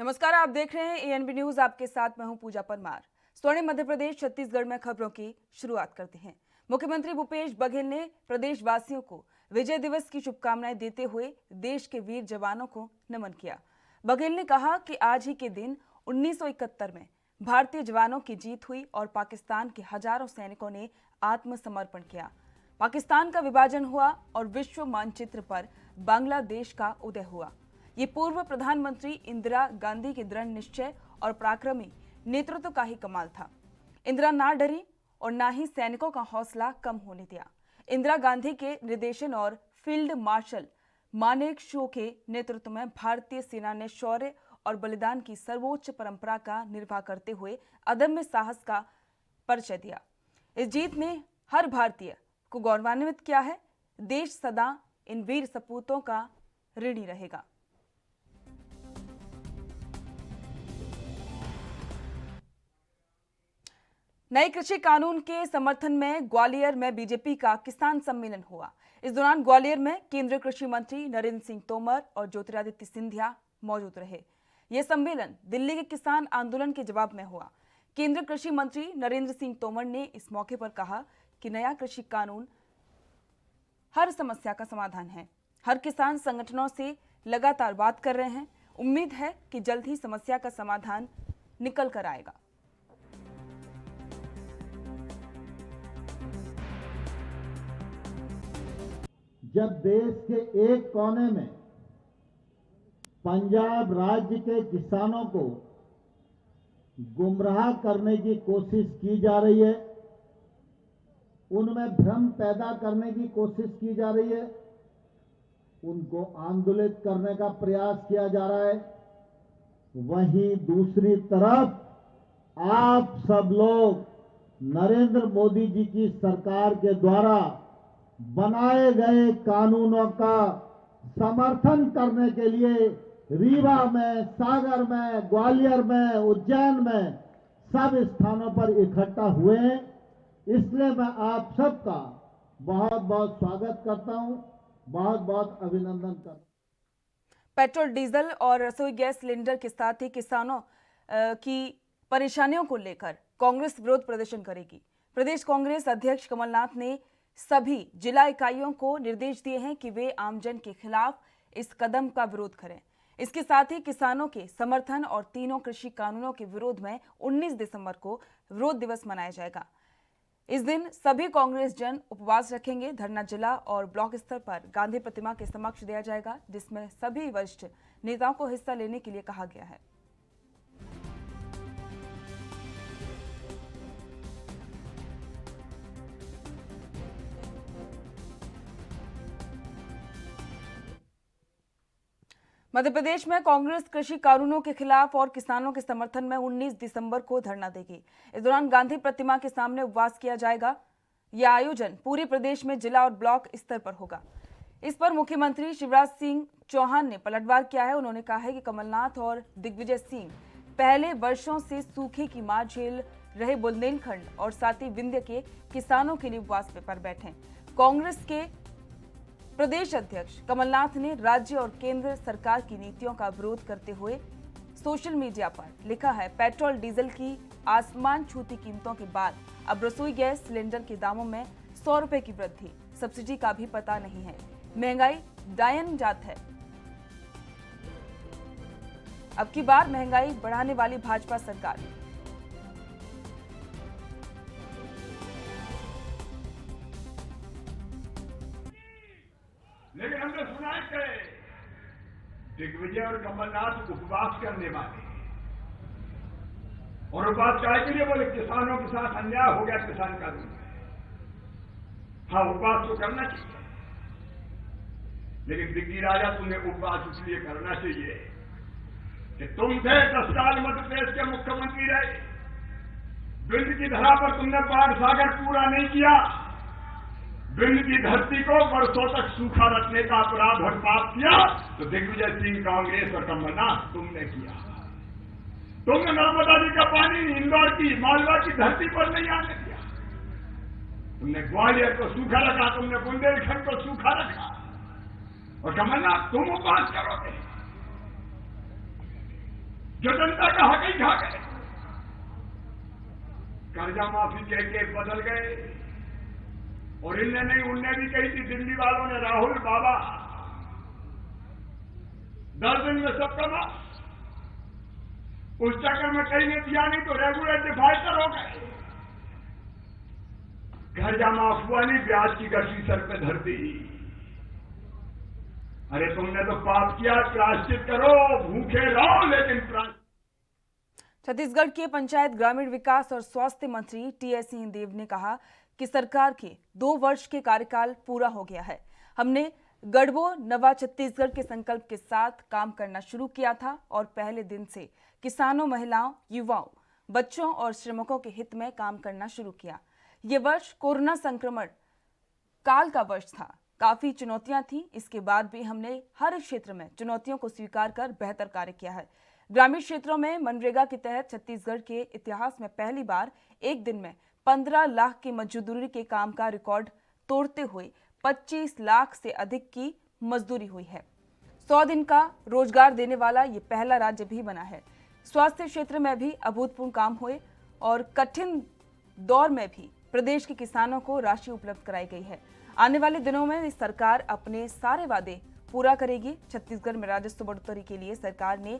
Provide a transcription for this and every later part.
नमस्कार, आप देख रहे हैं एएनबी न्यूज। आपके साथ मैं हूं पूजा परमार। स्वर्णिम मध्य प्रदेश छत्तीसगढ़ में खबरों की शुरुआत करते हैं। मुख्यमंत्री भूपेश बघेल ने प्रदेशवासियों को विजय दिवस की शुभकामनाएं देते हुए देश के वीर जवानों को नमन किया। बघेल ने कहा कि आज ही के दिन 1971 में भारतीय जवानों की जीत हुई और पाकिस्तान के हजारों सैनिकों ने आत्मसमर्पण किया। पाकिस्तान का विभाजन हुआ और विश्व मानचित्र पर बांग्लादेश का उदय हुआ। ये पूर्व प्रधानमंत्री इंदिरा गांधी के दृढ़ निश्चय और पराक्रमी नेतृत्व का ही कमाल था। इंदिरा ना डरी और ना ही सैनिकों का हौसला कम होने दिया। इंदिरा गांधी के निर्देशन और फील्ड मार्शल मानेकशॉ के नेतृत्व में भारतीय सेना ने शौर्य और बलिदान की सर्वोच्च परंपरा का निर्वाह करते हुए अदम्य साहस का परिचय दिया। इस जीत ने हर भारतीय को गौरवान्वित किया है। देश सदा इन वीर सपूतों का ऋणी रहेगा। नए कृषि कानून के समर्थन में ग्वालियर में बीजेपी का किसान सम्मेलन हुआ। इस दौरान ग्वालियर में केंद्रीय कृषि मंत्री नरेंद्र सिंह तोमर और ज्योतिरादित्य सिंधिया मौजूद रहे। यह सम्मेलन दिल्ली के किसान आंदोलन के जवाब में हुआ। केंद्रीय कृषि मंत्री नरेंद्र सिंह तोमर ने इस मौके पर कहा कि नया कृषि कानून हर समस्या का समाधान है। हर किसान संगठनों से लगातार बात कर रहे हैं। उम्मीद है कि जल्द ही समस्या का समाधान निकल कर आएगा। जब देश के एक कोने में पंजाब राज्य के किसानों को गुमराह करने की कोशिश की जा रही है, उनमें भ्रम पैदा करने की कोशिश की जा रही है, उनको आंदोलित करने का प्रयास किया जा रहा है, वहीं दूसरी तरफ आप सब लोग नरेंद्र मोदी जी की सरकार के द्वारा बनाए गए कानूनों का समर्थन करने के लिए रीवा में, सागर में, ग्वालियर में, उज्जैन में सब स्थानों पर इकट्ठा हुए हैं। इसलिए मैं आप सबका बहुत बहुत स्वागत करता हूं, बहुत बहुत अभिनंदन करता हूं। पेट्रोल, डीजल और रसोई गैस सिलेंडर के साथ ही किसानों की परेशानियों को लेकर कांग्रेस विरोध प्रदर्शन करेगी। प्रदेश कांग्रेस अध्यक्ष कमलनाथ ने सभी जिला इकाइयों को निर्देश दिए हैं कि वे आमजन के खिलाफ इस कदम का विरोध करें। इसके साथ ही किसानों के समर्थन और तीनों कृषि कानूनों के विरोध में 19 दिसंबर को विरोध दिवस मनाया जाएगा। इस दिन सभी कांग्रेस जन उपवास रखेंगे। धरना जिला और ब्लॉक स्तर पर गांधी प्रतिमा के समक्ष दिया जाएगा, जिसमें सभी वरिष्ठ नेताओं को हिस्सा लेने के लिए कहा गया है। मध्य प्रदेश में कांग्रेस कृषि कानूनों के खिलाफ और किसानों के समर्थन में 19 दिसंबर को धरना देगी। इस दौरान गांधी प्रतिमा के सामने उपवास किया जाएगा। यह आयोजन पूरे प्रदेश में जिला और ब्लॉक स्तर पर होगा। इस पर मुख्यमंत्री शिवराज सिंह चौहान ने पलटवार किया है। उन्होंने कहा है कि कमलनाथ और दिग्विजय सिंह पहले वर्षों से सूखे की मार झेल रहे बुंदेलखंड और साथ ही विंध्य के किसानों के लिए उपवास पर बैठे। कांग्रेस के प्रदेश अध्यक्ष कमलनाथ ने राज्य और केंद्र सरकार की नीतियों का विरोध करते हुए सोशल मीडिया पर लिखा है, पेट्रोल डीजल की आसमान छूती कीमतों के बाद अब रसोई गैस सिलेंडर के दामों में 100 रुपए की वृद्धि, सब्सिडी का भी पता नहीं है। महंगाई डायन जात है। अब की बार महंगाई बढ़ाने वाली भाजपा सरकार। लेकिन हमने सुना है कि दिग्विजय और कमलनाथ उपवास करने वाले हैं। और उपवास काय के लिए बोले? किसानों के साथ अन्याय हो गया किसान कानून में। हाँ, उपवास तो करना चाहिए, लेकिन दिग्गी राजा तुम्हें उपवास इसलिए करना चाहिए कि तुम थे 10 साल मध्य प्रदेश के मुख्यमंत्री रहे। विंध्य की धरा पर तुमने बाढ़ सागर पूरा नहीं किया। विंध्य की धरती को वर्षों तक सूखा रखने का अपराध और पाप किया तो दिग्विजय सिंह, कांग्रेस और कमलनाथ तुमने किया। तुमने नर्मदा जी का पानी इंदौर की, मालवा की धरती पर नहीं आने दिया। तुमने ग्वालियर को सूखा रखा, तुमने बुंदेलखंड को सूखा रखा। और कमलनाथ तुम उपवास करोगे? जो जनता का हक ही खा गए। कर्जा माफी कह के बदल गए, और इनने नहीं उनने भी कही थी दिल्ली वालों ने, राहुल बाबा 10 दिन में सबका माफ। उस चक्कर में कहीं ने दिया नहीं तो रेगुलर डिफाल्टर हो गए। कर्जा माफ हुआ नहीं, ब्याज की गठरी सर पे धर दी। अरे तुमने तो पाप किया, प्रायश्चित करो, भूखे रहो लेकिन प्रायश्चित। छत्तीसगढ़ के पंचायत ग्रामीण विकास और स्वास्थ्य मंत्री टीएस सिंहदेव ने कहा कि सरकार के 2 वर्ष के कार्यकाल पूरा हो गया है। हमने गढ़बो नवा छत्तीसगढ़ के संकल्प के साथ काम करना शुरू किया था और पहले दिन से किसानों, महिलाओं, युवाओं, बच्चों और श्रमिकों के हित में काम करना शुरू किया। ये वर्ष कोरोना संक्रमण काल का वर्ष था। काफी चुनौतियां थी, इसके बाद भी हमने हर क्षेत्र में चुनौतियों को स्वीकार कर बेहतर कार्य किया है। ग्रामीण क्षेत्रों में मनरेगा के तहत छत्तीसगढ़ के इतिहास में पहली बार एक दिन में 15 लाख की मजदूरी के काम का रिकॉर्ड तोड़ते हुए 25 लाख से अधिक की मजदूरी हुई है। 100 दिन का रोजगार देने वाला ये पहला राज्य भी बना है। स्वास्थ्य क्षेत्र में भी अभूतपूर्व काम हुए और कठिन दौर में भी प्रदेश के किसानों को राशि उपलब्ध कराई गई है। आने वाले दिनों में सरकार अपने सारे वादे पूरा करेगी। छत्तीसगढ़ में राजस्व बढ़ोतरी के लिए सरकार ने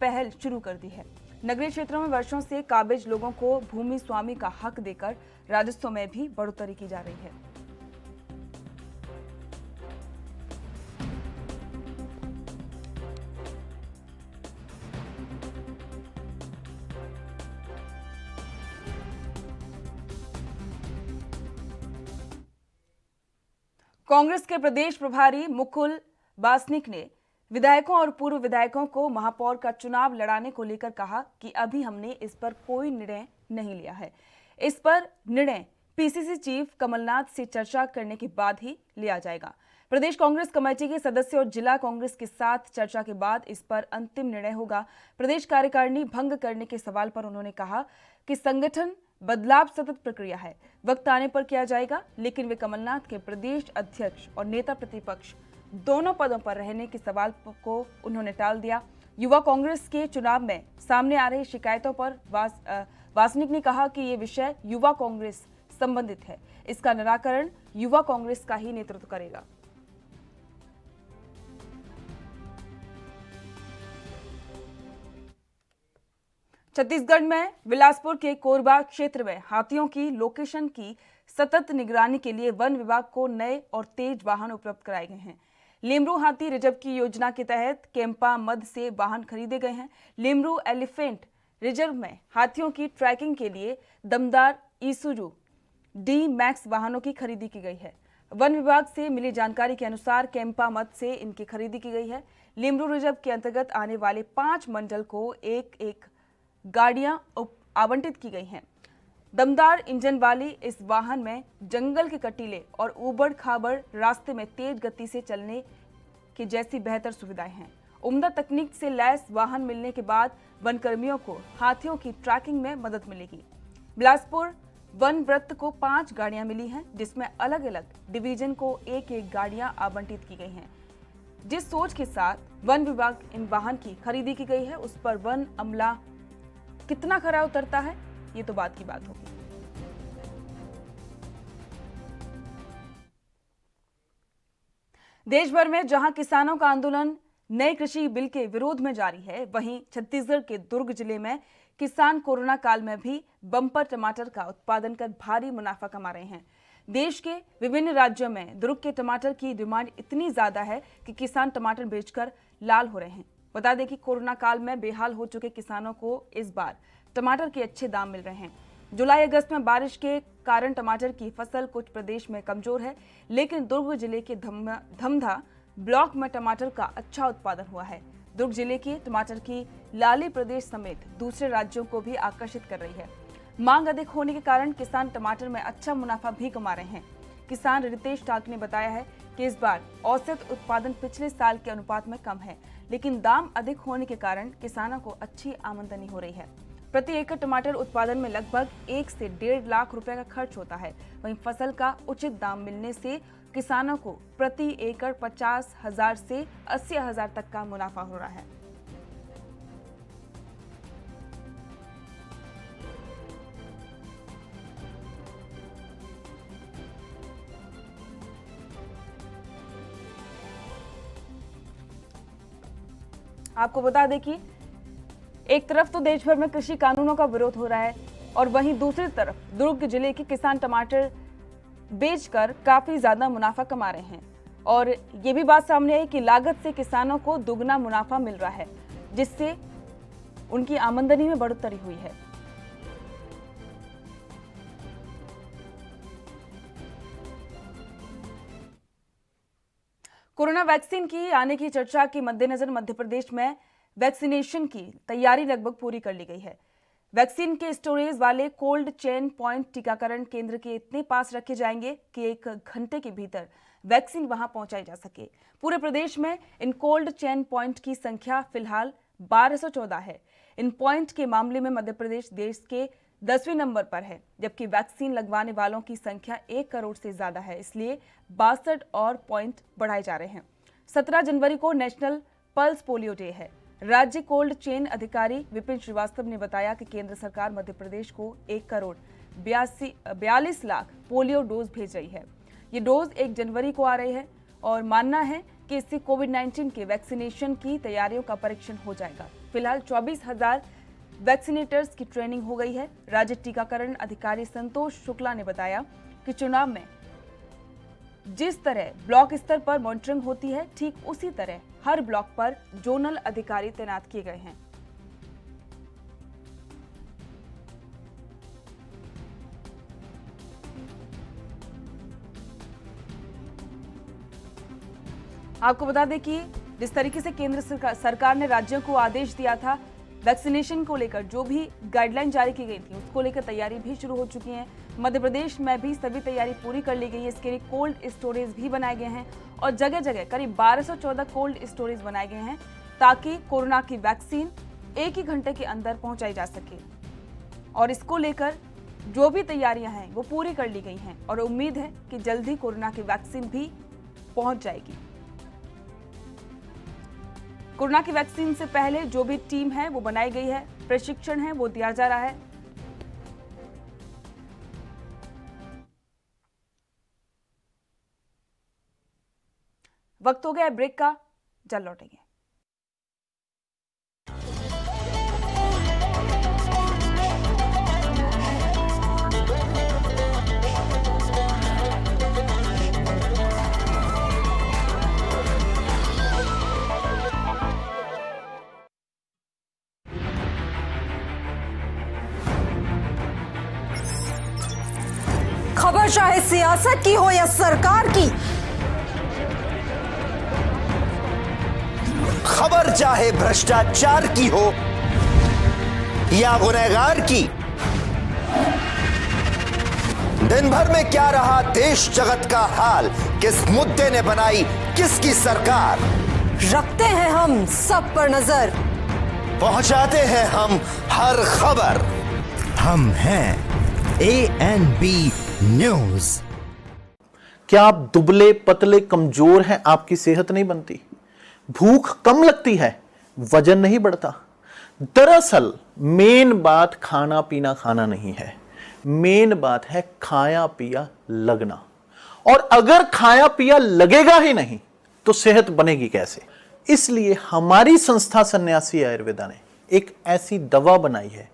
पहल शुरू कर दी है। नगरीय क्षेत्रों में वर्षों से काबिज लोगों को भूमि स्वामी का हक देकर राजस्व में भी बढ़ोतरी की जा रही है। कांग्रेस के प्रदेश प्रभारी मुकुल वासनिक ने विधायकों और पूर्व विधायकों को महापौर का चुनाव लड़ाने को लेकर कहा कि अभी हमने इस पर कोई निर्णय नहीं लिया है। इस पर निर्णय पीसीसी चीफ कमलनाथ से चर्चा करने के बाद ही लिया जाएगा। प्रदेश कांग्रेस कमेटी के सदस्य और जिला कांग्रेस के साथ चर्चा के बाद इस पर अंतिम निर्णय होगा। प्रदेश कार्यकारिणी भंग करने के सवाल पर उन्होंने कहा कि संगठन बदलाव सतत प्रक्रिया है, वक्त आने पर किया जाएगा, लेकिन वे कमलनाथ के प्रदेश अध्यक्ष और नेता प्रतिपक्ष दोनों पदों पर रहने के सवाल को उन्होंने टाल दिया। युवा कांग्रेस के चुनाव में सामने आ रही शिकायतों पर वासनिक ने कहा कि ये विषय युवा कांग्रेस संबंधित है, इसका निराकरण युवा कांग्रेस का ही नेतृत्व करेगा। छत्तीसगढ़ में बिलासपुर के कोरबा क्षेत्र में हाथियों की लोकेशन की सतत निगरानी के लिए वन विभाग को नए और तेज वाहन उपलब्ध कराए गए हैं। लेमरू हाथी रिजर्व की योजना के तहत कैंपा मद से वाहन खरीदे गए हैं। लेमरू एलिफेंट रिजर्व में हाथियों की ट्रैकिंग के लिए दमदार ईसुजू डी मैक्स वाहनों की खरीदी की गई है। वन विभाग से मिली जानकारी के अनुसार कैंपा मद से इनकी खरीदी की गई है। लेमरू रिजर्व के अंतर्गत आने वाले 5 मंडल को एक गाड़ियां आवंटित की गई हैं। दमदार इंजन वाली इस वाहन में जंगल के कटीले और ऊबड़ खाबड़ रास्ते में तेज गति से चलने की जैसी बेहतर सुविधाएं हैं। उम्दा तकनीक से लैस वाहन मिलने के बाद वनकर्मियों को हाथियों की ट्रैकिंग में मदद मिलेगी। बिलासपुर वन वृत्त को 5 गाड़ियां मिली हैं, जिसमें अलग अलग डिवीजन को एक गाड़ियां आवंटित की गई हैं। जिस सोच के साथ वन विभाग इन वाहन की खरीदी की गई है, उस पर वन अमला कितना खरा उतरता है, ये तो बात की बात होगी। देश भर में जहां किसानों का आंदोलन नए कृषि बिल के विरोध में जारी है, वहीं छत्तीसगढ़ के दुर्ग जिले में किसान कोरोना काल में भी बम्पर टमाटर का उत्पादन कर भारी मुनाफा कमा रहे हैं। देश के विभिन्न राज्यों में दुर्ग के टमाटर की डिमांड इतनी ज्यादा है कि किसान टमाटर बेचकर लाल हो रहे हैं। बता दें कि कोरोना काल में बेहाल हो चुके किसानों को इस बार टमाटर के अच्छे दाम मिल रहे हैं। जुलाई अगस्त में बारिश के कारण टमाटर की फसल कुछ प्रदेश में कमजोर है, लेकिन दुर्ग जिले के धमधा ब्लॉक में टमाटर का अच्छा उत्पादन हुआ है। दुर्ग जिले के टमाटर की लाली प्रदेश समेत दूसरे राज्यों को भी आकर्षित कर रही है। मांग अधिक होने के कारण किसान टमाटर में अच्छा मुनाफा भी कमा रहे हैं। किसान रितेश टाक ने बताया है कि इस बार औसत उत्पादन पिछले साल के अनुपात में कम है, लेकिन दाम अधिक होने के कारण किसानों को अच्छी आमदनी हो रही है। प्रति एकड़ टमाटर उत्पादन में लगभग 1 से 1.5 लाख रुपए का खर्च होता है। वहीं फसल का उचित दाम मिलने से किसानों को प्रति एकड़ 50,000 से 80,000 तक का मुनाफा हो रहा है। आपको बता दें कि एक तरफ तो देश भर में कृषि कानूनों का विरोध हो रहा है और वहीं दूसरी तरफ दुर्ग जिले के किसान टमाटर बेचकर काफी ज्यादा मुनाफा कमा रहे हैं और ये भी बात सामने आई कि लागत से किसानों को दुगना मुनाफा मिल रहा है, जिससे उनकी आमदनी में बढ़ोतरी हुई है। कोरोना वैक्सीन की आने की चर्चा के मद्देनजर मध्य प्रदेश में वैक्सीनेशन की तैयारी लगभग पूरी कर ली गई है। वैक्सीन के स्टोरेज वाले कोल्ड चेन पॉइंट टीकाकरण केंद्र के इतने पास रखे जाएंगे कि 1 घंटे के भीतर वैक्सीन वहां पहुंचाई जा सके। पूरे प्रदेश में इन कोल्ड चेन पॉइंट की संख्या फिलहाल 1214 है। इन पॉइंट के मामले में मध्य प्रदेश देश के 10वें नंबर पर है, जबकि वैक्सीन लगवाने वालों की संख्या 1 करोड़ से ज्यादा है, इसलिए 62 और पॉइंट बढ़ाए जा रहे हैं। 17 जनवरी को नेशनल पल्स पोलियो डे है। राज्य कोल्ड चेन अधिकारी विपिन श्रीवास्तव ने बताया कि केंद्र सरकार मध्य प्रदेश को 1 करोड़ 42 लाख पोलियो डोज भेज रही है। ये डोज 1 जनवरी को आ रही है और मानना है कि इससे कोविड-19 के वैक्सीनेशन की तैयारियों का परीक्षण हो जाएगा। फिलहाल 24,000 वैक्सीनेटर्स की ट्रेनिंग हो गई है। राज्य टीकाकरण अधिकारी संतोष शुक्ला ने बताया कि चुनाव में जिस तरह ब्लॉक स्तर पर मॉनिटरिंग होती है, ठीक उसी तरह हर ब्लॉक पर जोनल अधिकारी तैनात किए गए हैं। आपको बता दें कि जिस तरीके से केंद्र सरकार ने राज्यों को आदेश दिया था वैक्सीनेशन को लेकर, जो भी गाइडलाइन जारी की गई थी उसको लेकर तैयारी भी शुरू हो चुकी है। मध्य प्रदेश में भी सभी तैयारी पूरी कर ली गई है। इसके लिए कोल्ड स्टोरेज भी बनाए गए हैं और जगह जगह करीब 1214 कोल्ड स्टोरेज बनाए गए हैं ताकि कोरोना की वैक्सीन 1 ही घंटे के अंदर पहुंचाई जा सके। और इसको लेकर जो भी तैयारियां हैं वो पूरी कर ली गई हैं और उम्मीद है कि जल्द ही कोरोना की वैक्सीन भी पहुंच जाएगी। कोरोना की वैक्सीन से पहले जो भी टीम है वो बनाई गई है, प्रशिक्षण है वो दिया जा रहा है। वक्त हो गया ब्रेक का, जल्द लौटेंगे। खबर चाहे सियासत की हो या सरकार की, खबर चाहे भ्रष्टाचार की हो या गुनहगार की, दिन भर में क्या रहा देश जगत का हाल, किस मुद्दे ने बनाई किसकी सरकार, रखते हैं हम सब पर नजर, पहुंचाते हैं हम हर खबर। हम हैं ANB न्यूज। क्या आप दुबले पतले कमजोर हैं, आपकी सेहत नहीं बनती, भूख कम लगती है, वजन नहीं बढ़ता? दरअसल मेन बात खाना पीना खाना नहीं है, मेन बात है खाया पिया लगना। और अगर खाया पिया लगेगा ही नहीं तो सेहत बनेगी कैसे? इसलिए हमारी संस्था सन्यासी आयुर्वेदा ने एक ऐसी दवा बनाई है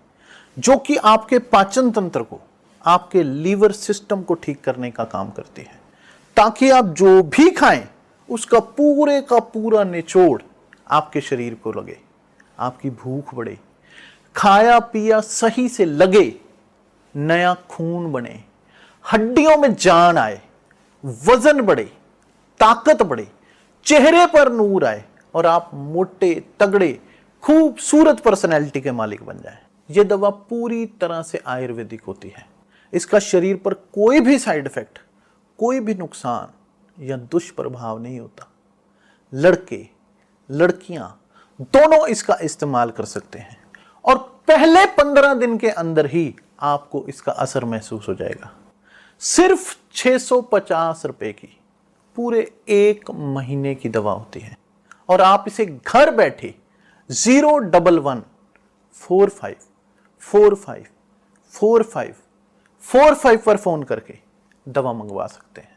जो कि आपके पाचन तंत्र को, आपके लीवर सिस्टम को ठीक करने का काम करती है, ताकि आप जो भी खाएं उसका पूरे का पूरा निचोड़ आपके शरीर को लगे, आपकी भूख बढ़े, खाया पिया सही से लगे, नया खून बने, हड्डियों में जान आए, वजन बढ़े, ताकत बढ़े, चेहरे पर नूर आए और आप मोटे तगड़े खूबसूरत पर्सनैलिटी के मालिक बन जाएं। यह दवा पूरी तरह से आयुर्वेदिक होती है। इसका शरीर पर कोई भी साइड इफेक्ट, कोई भी नुकसान या दुष्प्रभाव नहीं होता। लड़के लड़कियां दोनों इसका इस्तेमाल कर सकते हैं और पहले 15 दिन के अंदर ही आपको इसका असर महसूस हो जाएगा। सिर्फ 650 रुपए की पूरे 1 महीने की दवा होती है और आप इसे घर बैठे 01145454545 पर फोन करके दवा मंगवा सकते हैं।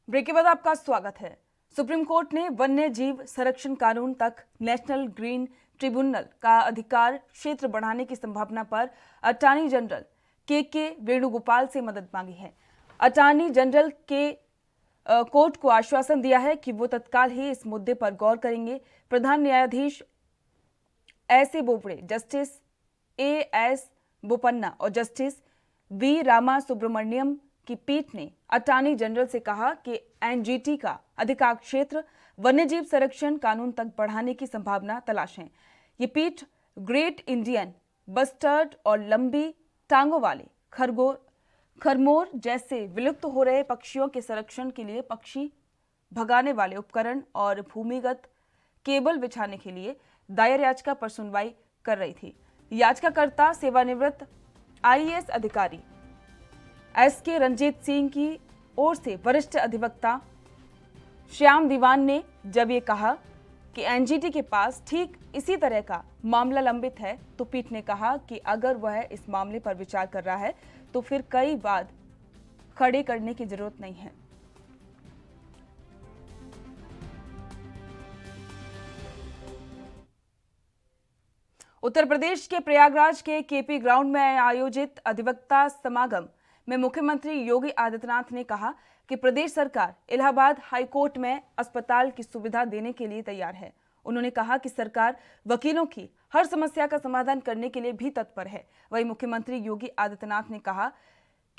ब्रेक के बाद आपका स्वागत है। सुप्रीम कोर्ट ने वन्य जीव संरक्षण कानून तक नेशनल ग्रीन ट्रिब्यूनल का अधिकार क्षेत्र बढ़ाने की संभावना पर अटॉर्नी जनरल के वेणुगोपाल से मदद मांगी है। अटॉर्नी जनरल के कोर्ट को आश्वासन दिया है कि वो तत्काल ही इस मुद्दे पर गौर करेंगे। प्रधान न्यायाधीश एस.ए. Bobde, justice AS. बोपन्ना और जस्टिस वी. रामा सुब्रमण्यम की पीठ ने अटॉर्नी जनरल से कहा कि एनजीटी का अधिकार क्षेत्र वन्यजीव संरक्षण कानून तक बढ़ाने की संभावना तलाशें। ये पीठ ग्रेट इंडियन बस्टर्ड और लंबी टांगों वाले खरमोर जैसे विलुप्त हो रहे पक्षियों के संरक्षण के लिए पक्षी भगाने वाले उपकरण और भूमिगत केबल बिछाने के लिए दायर याचिका पर सुनवाई कर रही थी। याचिकाकर्ता सेवानिवृत्त आईएएस अधिकारी एसके रंजीत सिंह की ओर से वरिष्ठ अधिवक्ता श्याम दीवान ने जब ये कहा कि एनजीटी के पास ठीक इसी तरह का मामला लंबित है, तो पीठ ने कहा कि अगर वह इस मामले पर विचार कर रहा है तो फिर कई वाद खड़े करने की जरूरत नहीं है। उत्तर प्रदेश के प्रयागराज के केपी ग्राउंड में आयोजित अधिवक्ता समागम में मुख्यमंत्री योगी आदित्यनाथ ने कहा कि प्रदेश सरकार इलाहाबाद हाईकोर्ट में अस्पताल की सुविधा देने के लिए तैयार है। उन्होंने कहा कि सरकार वकीलों की हर समस्या का समाधान करने के लिए भी तत्पर है। वहीं मुख्यमंत्री योगी आदित्यनाथ ने कहा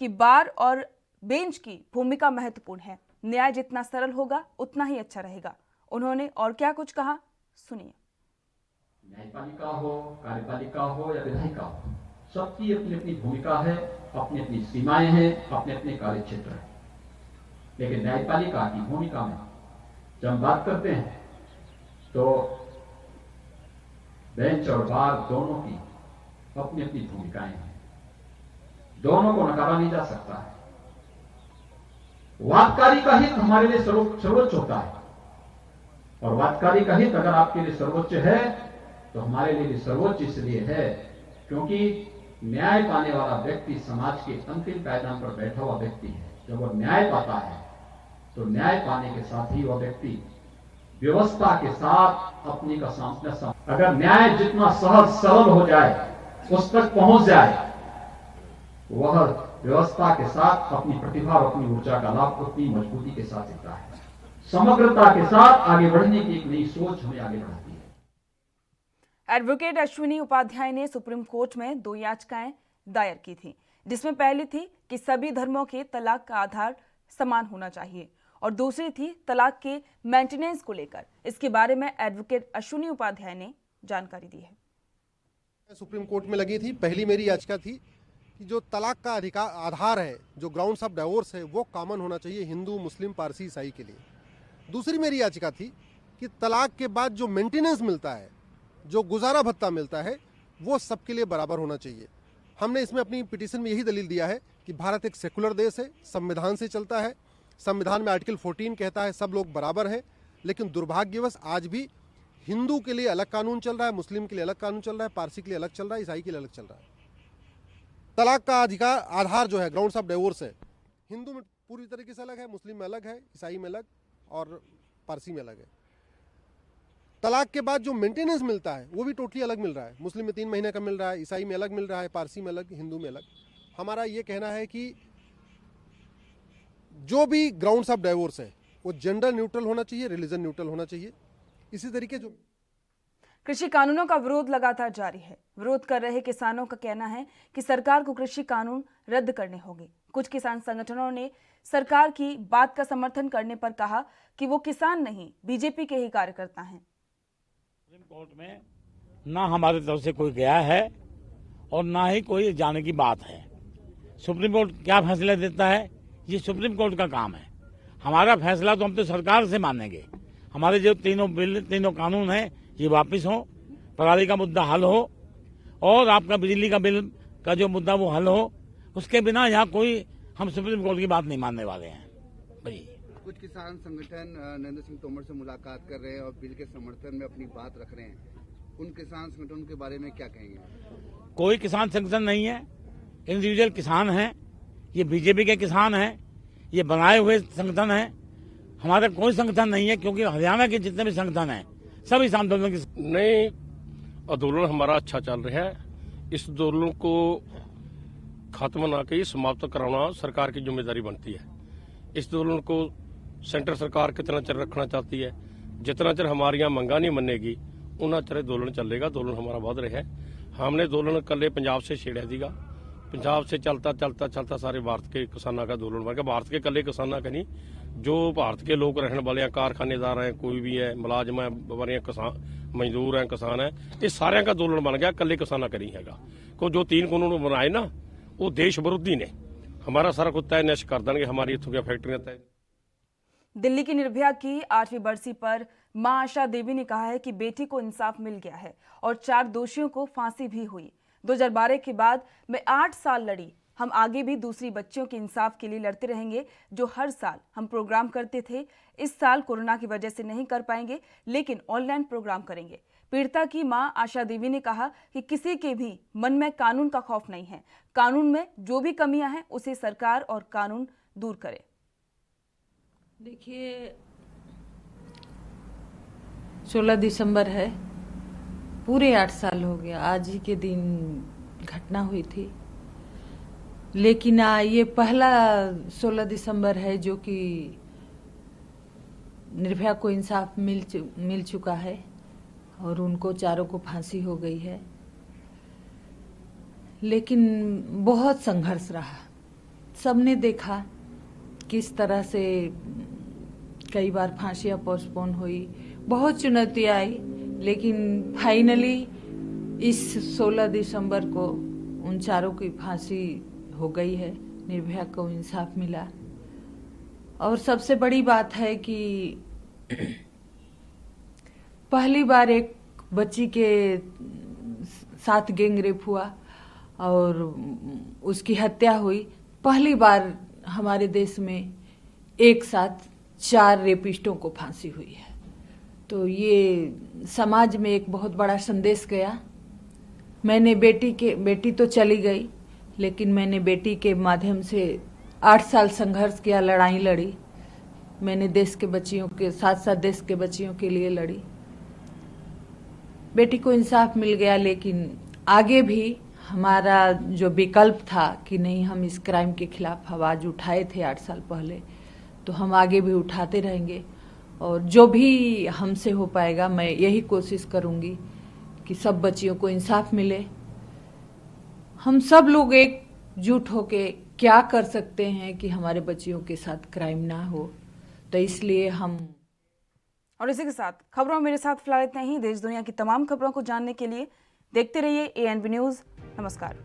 कि बार और बेंच की भूमिका महत्वपूर्ण है। न्याय जितना सरल होगा उतना ही अच्छा रहेगा। उन्होंने और क्या कुछ कहा, सुनिए। न्यायपालिका हो, कार्यपालिका हो या विधायिका हो, सबकी अपनी अपनी भूमिका है, अपनी अपनी सीमाएं हैं, अपने अपने कार्य क्षेत्र है। लेकिन न्यायपालिका की भूमिका में जब हम बात करते हैं तो बेंच और बार दोनों की अपनी अपनी भूमिकाएं हैं, दोनों को नकारा नहीं जा सकता है। वादकारी का हित हमारे लिए सर्वोच्च होता है, और वादकारी का हित अगर आपके लिए सर्वोच्च है तो हमारे लिए भी सर्वोच्च इसलिए है क्योंकि न्याय पाने वाला व्यक्ति समाज के अंतिम पायदान पर बैठा हुआ व्यक्ति है। जब वो न्याय पाता है तो न्याय पाने के साथ ही वह व्यक्ति व्यवस्था के साथ अपनी का सामना, अगर न्याय जितना सहज सरल हो जाए, उस तक पहुंच जाए, वह व्यवस्था के साथ अपनी प्रतिभा और अपनी ऊर्जा का लाभ उतनी मजबूती के साथ देता है। समग्रता के साथ आगे बढ़ने की एक नई सोच हमें आगे बढ़ाती है। एडवोकेट अश्विनी उपाध्याय ने सुप्रीम कोर्ट में 2 याचिकाएं दायर की थी, जिसमें पहली थी कि सभी धर्मों के तलाक का आधार समान होना चाहिए और दूसरी थी तलाक के मेंटेनेंस को लेकर। इसके बारे में एडवोकेट अश्विनी उपाध्याय ने जानकारी दी है। सुप्रीम कोर्ट में लगी थी। पहली मेरी याचिका थी कि जो तलाक का अधिकार आधार है, जो ग्राउंड्स ऑफ डाइवोर्स है, वो कॉमन होना चाहिए हिंदू, मुस्लिम, पारसी, ईसाई के लिए। दूसरी मेरी याचिका थी कि तलाक के बाद जो मेंटेनेंस मिलता है, जो गुजारा भत्ता मिलता है, वो सबके लिए बराबर होना चाहिए। हमने इसमें अपनी पिटीशन में यही दलील दिया है कि भारत एक सेकुलर देश है, संविधान से चलता है। संविधान में आर्टिकल 14 कहता है सब लोग बराबर हैं, लेकिन दुर्भाग्यवश आज भी हिंदू के लिए अलग कानून चल रहा है, मुस्लिम के लिए अलग कानून चल रहा है, पारसी के लिए अलग चल रहा है, ईसाई के लिए अलग चल रहा है। तलाक का अधिकार आधार जो है ग्राउंड्स ऑफ डाइवोर्स है, हिंदू में पूरी तरीके से अलग है, मुस्लिम में अलग है, ईसाई में अलग और पारसी में अलग है। तलाक के बाद जो मेंटेनेंस मिलता है वो भी टोटली अलग मिल रहा है। मुस्लिम में 3 महीने का मिल रहा है, ईसाई में अलग मिल रहा है, पारसी में अलग, हिंदू में अलग। हमारा ये कहना है कि जो भी ग्राउंड्स ऑफ डाइवोर्स है वो जेंडर न्यूट्रल होना चाहिए, रिलीजन न्यूट्रल होना चाहिए। इसी तरीके जो कृषि कानूनों का विरोध लगातार जारी है। विरोध कर रहे किसानों का कहना है कि सरकार को कृषि कानून रद्द करने होंगे। कुछ किसान संगठनों ने सरकार की बात का समर्थन करने पर कहा कि वो किसान नहीं, बीजेपी के ही कार्यकर्ता हैं। सुप्रीम कोर्ट में ना हमारे तरफ से कोई गया है और ना ही कोई जाने की बात है। सुप्रीम कोर्ट क्या फैसला देता है, ये सुप्रीम कोर्ट का काम है। हमारा फैसला तो हम तो सरकार से मानेंगे। हमारे जो तीनों कानून हैं ये वापस हो, पराली का मुद्दा हल हो और आपका बिजली का बिल का जो मुद्दा वो हल हो। उसके बिना यहाँ कोई हम सुप्रीम कोर्ट की बात नहीं मानने वाले हैं। भाई कुछ किसान संगठन नरेंद्र सिंह तोमर से मुलाकात कर रहे हैं और बिल के समर्थन में अपनी बात रख रहे हैं। उन किसान संगठनों के बारे में क्या कहेंगे? कोई किसान संगठन नहीं है, इंडिविजुअल किसान हैं। ये बीजेपी के किसान हैं, ये बनाए हुए संगठन हैं। हमारा कोई संगठन नहीं है, क्योंकि हरियाणा के जितने भी संगठन हैं सब इस आंदोलन की। नहीं, आंदोलन हमारा अच्छा चल रहा है। इस आंदोलन को खत्म ना के समाप्त कराना सरकार की जिम्मेदारी बनती है। इस आंदोलन को सेंटर सरकार कितना चਿਰ रखना चाहती है, जितना चਿਰ हमारियां मंगा नहीं मनेगी उतना चਿਰ आंदोलन चलेगा। आंदोलन हमारा बढ़ रहा है। हमने आंदोलन कल पंजाब से छेड़ा थीगा, पंजाब से चलता चलता चलता सारे भारत के किसानों का आंदोलन बन गया। भारत के कल किसानों का नहीं, जो भारत के लोग रहने वाले हैं, कारखानेदार हैं, कोई भी है, मुलाजम है, बड़े किसान मजदूर हैं, किसान हैं, ये सारे का आंदोलन बन गया। कल किसानों का नहीं हैगा। को जो 3 कानून बनाए ना वो देश विरोधी ने। हमारा सारा कुछ तय नश कर देंगे, हमारी इतों की फैक्ट्रियां तय। दिल्ली की निर्भया की 8वीं बरसी पर मां आशा देवी ने कहा है कि बेटी को इंसाफ मिल गया है और 4 दोषियों को फांसी भी हुई। 2012 के बाद मैं 8 साल लड़ी। हम आगे भी दूसरी बच्चियों के इंसाफ के लिए लड़ते रहेंगे, जो हर साल हम प्रोग्राम करते थे। इस साल कोरोना की वजह से नहीं कर पाएंगे, लेकिन ऑनलाइन प्रोग्राम करेंगे। पीड़िता की मां आशा देवी ने कहा कि किसी के भी मन में कानून का खौफ नहीं है। कानून में जो भी कमियां हैं उसे सरकार और कानून दूर करे। देखिए, 16 दिसंबर है, पूरे 8 साल हो गया। आज ही के दिन घटना हुई थी, लेकिन ये पहला 16 दिसंबर है जो कि निर्भया को इंसाफ मिल चुका है और उनको चारों को फांसी हो गई है। लेकिन बहुत संघर्ष रहा। सबने देखा किस तरह से कई बार फांसियां पोस्टपोन हुई, बहुत चुनौतियां आई, लेकिन फाइनली इस 16 दिसंबर को उन चारों की फांसी हो गई है। निर्भया को इंसाफ मिला। और सबसे बड़ी बात है कि पहली बार एक बच्ची के साथ गैंग रेप हुआ और उसकी हत्या हुई। पहली बार हमारे देश में एक साथ 4 रेपिस्टों को फांसी हुई है। तो ये समाज में एक बहुत बड़ा संदेश गया। मैंने बेटी तो चली गई, लेकिन मैंने बेटी के माध्यम से 8 साल संघर्ष किया, लड़ाई लड़ी। मैंने देश के बच्चियों के साथ साथ देश के बच्चियों के लिए लड़ी। बेटी को इंसाफ मिल गया, लेकिन आगे भी हमारा जो विकल्प था कि नहीं, हम इस क्राइम के खिलाफ आवाज उठाए थे 8 साल पहले, तो हम आगे भी उठाते रहेंगे। और जो भी हमसे हो पाएगा, मैं यही कोशिश करूंगी कि सब बच्चियों को इंसाफ मिले। हम सब लोग एकजुट होके क्या कर सकते हैं कि हमारे बच्चियों के साथ क्राइम ना हो, तो इसलिए हम। और इसी के साथ खबरों मेरे साथ फिलहाल इतना ही। देश दुनिया की तमाम खबरों को जानने के लिए देखते रहिए ANB न्यूज़। नमस्कार।